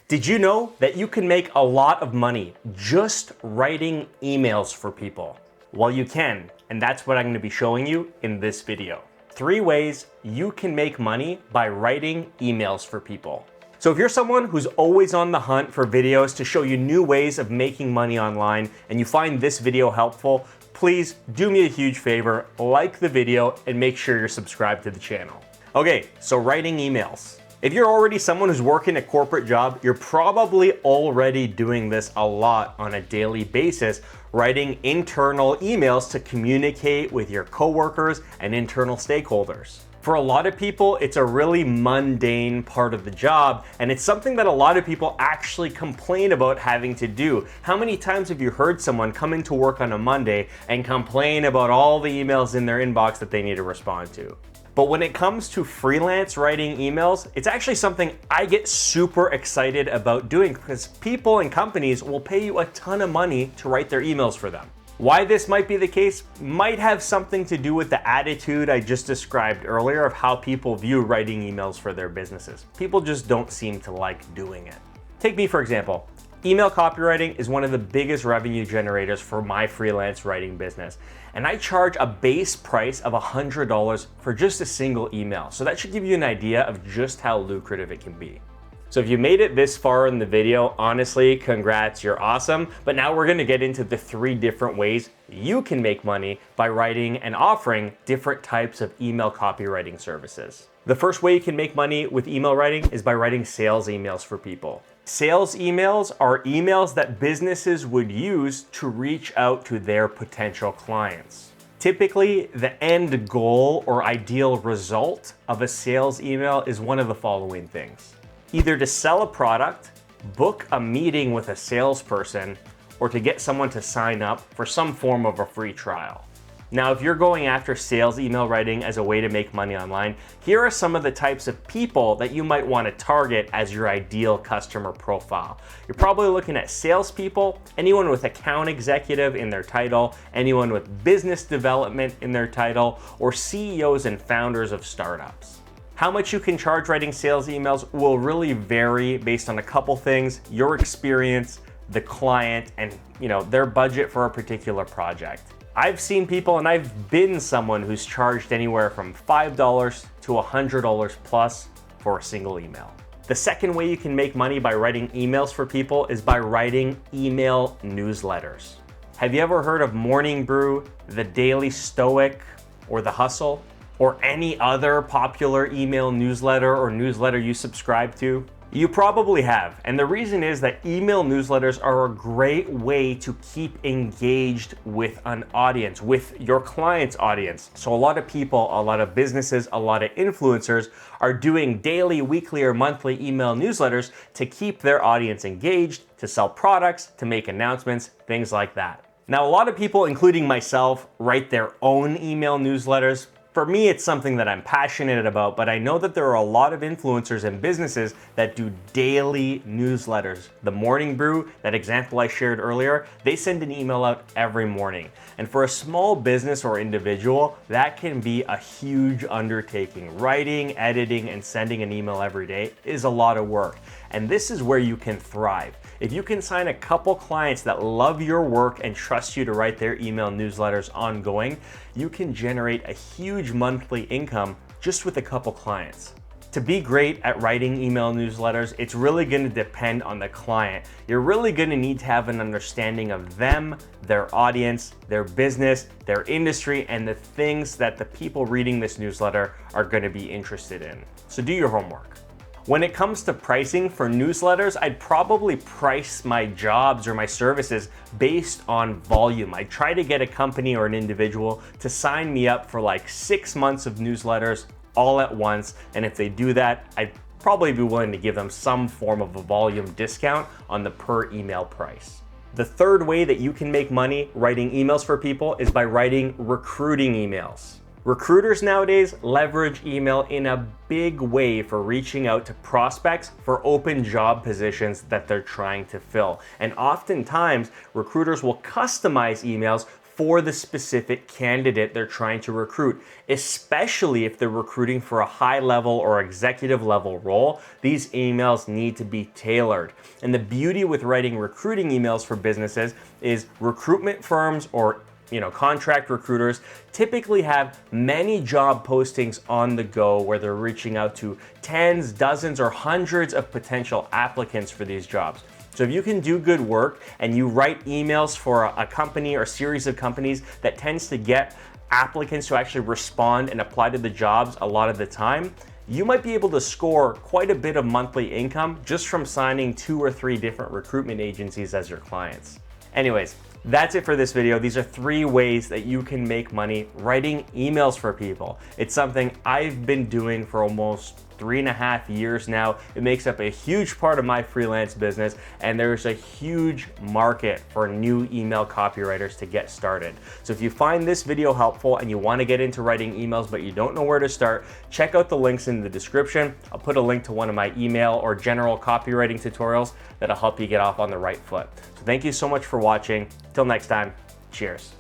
Did you know that you can make a lot of money just writing emails for people? Well, you can, and that's what I'm going to be showing you in this video. 3 ways you can make money by writing emails for people. So if you're someone who's always on the hunt for videos to show you new ways of making money online and you find this video helpful, please do me a huge favor, like the video and make sure you're subscribed to the channel. Okay, so writing emails. If you're already someone who's working a corporate job, you're probably already doing this a lot on a daily basis, writing internal emails to communicate with your coworkers and internal stakeholders. For a lot of people, it's a really mundane part of the job, and it's something that a lot of people actually complain about having to do. How many times have you heard someone come into work on a Monday and complain about all the emails in their inbox that they need to respond to? But when it comes to freelance writing emails, it's actually something I get super excited about doing because people and companies will pay you a ton of money to write their emails for them. Why this might be the case might have something to do with the attitude I just described earlier of how people view writing emails for their businesses. People just don't seem to like doing it. Take me for example. Email copywriting is one of the biggest revenue generators for my freelance writing business. And I charge a base price of $100 for just a single email. So that should give you an idea of just how lucrative it can be. So if you made it this far in the video, honestly, congrats, you're awesome. But now we're gonna get into the 3 different ways you can make money by writing and offering different types of email copywriting services. The first way you can make money with email writing is by writing sales emails for people. Sales emails are emails that businesses would use to reach out to their potential clients. Typically, the end goal or ideal result of a sales email is one of the following things. Either to sell a product, book a meeting with a salesperson, or to get someone to sign up for some form of a free trial. Now, if you're going after sales email writing as a way to make money online, here are some of the types of people that you might want to target as your ideal customer profile. You're probably looking at salespeople, anyone with account executive in their title, anyone with business development in their title, or CEOs and founders of startups. How much you can charge writing sales emails will really vary based on a couple things, your experience, the client, and their budget for a particular project. I've seen people, and I've been someone who's charged anywhere from $5 to $100 plus for a single email. The second way you can make money by writing emails for people is by writing email newsletters. Have you ever heard of Morning Brew, The Daily Stoic, or The Hustle, or any other popular email newsletter or newsletter you subscribe to? You probably have, and the reason is that email newsletters are a great way to keep engaged with an audience, with your client's audience. So a lot of people, a lot of businesses, a lot of influencers are doing daily, weekly, or monthly email newsletters to keep their audience engaged, to sell products, to make announcements, things like that. Now, a lot of people, including myself, write their own email newsletters. For me, it's something that I'm passionate about, but I know that there are a lot of influencers and businesses that do daily newsletters. The Morning Brew, that example I shared earlier, they send an email out every morning. And for a small business or individual, that can be a huge undertaking. Writing, editing, and sending an email every day is a lot of work. And this is where you can thrive. If you can sign a couple clients that love your work and trust you to write their email newsletters ongoing, you can generate a huge monthly income just with a couple clients. To be great at writing email newsletters, it's really going to depend on the client. You're really going to need to have an understanding of them, their audience, their business, their industry, and the things that the people reading this newsletter are going to be interested in. So do your homework. When it comes to pricing for newsletters, I'd probably price my jobs or my services based on volume. I try to get a company or an individual to sign me up for like 6 months of newsletters all at once. And if they do that, I'd probably be willing to give them some form of a volume discount on the per email price. The third way that you can make money writing emails for people is by writing recruiting emails. Recruiters nowadays leverage email in a big way for reaching out to prospects for open job positions that they're trying to fill. And oftentimes, recruiters will customize emails for the specific candidate they're trying to recruit, especially if they're recruiting for a high level or executive level role. These emails need to be tailored. And the beauty with writing recruiting emails for businesses is recruitment firms or contract recruiters typically have many job postings on the go where they're reaching out to tens, dozens, or hundreds of potential applicants for these jobs. So if you can do good work and you write emails for a company or series of companies that tends to get applicants to actually respond and apply to the jobs a lot of the time, you might be able to score quite a bit of monthly income just from signing 2 or 3 different recruitment agencies as your clients. Anyways, that's it for this video. These are 3 ways that you can make money writing emails for people. It's something I've been doing for almost 3.5 years now. It makes up a huge part of my freelance business, and there's a huge market for new email copywriters to get started. So if you find this video helpful and you want to get into writing emails but you don't know where to start, check out the links in the description. I'll put a link to one of my email or general copywriting tutorials that'll help you get off on the right foot. So thank you so much for watching. Till next time, cheers.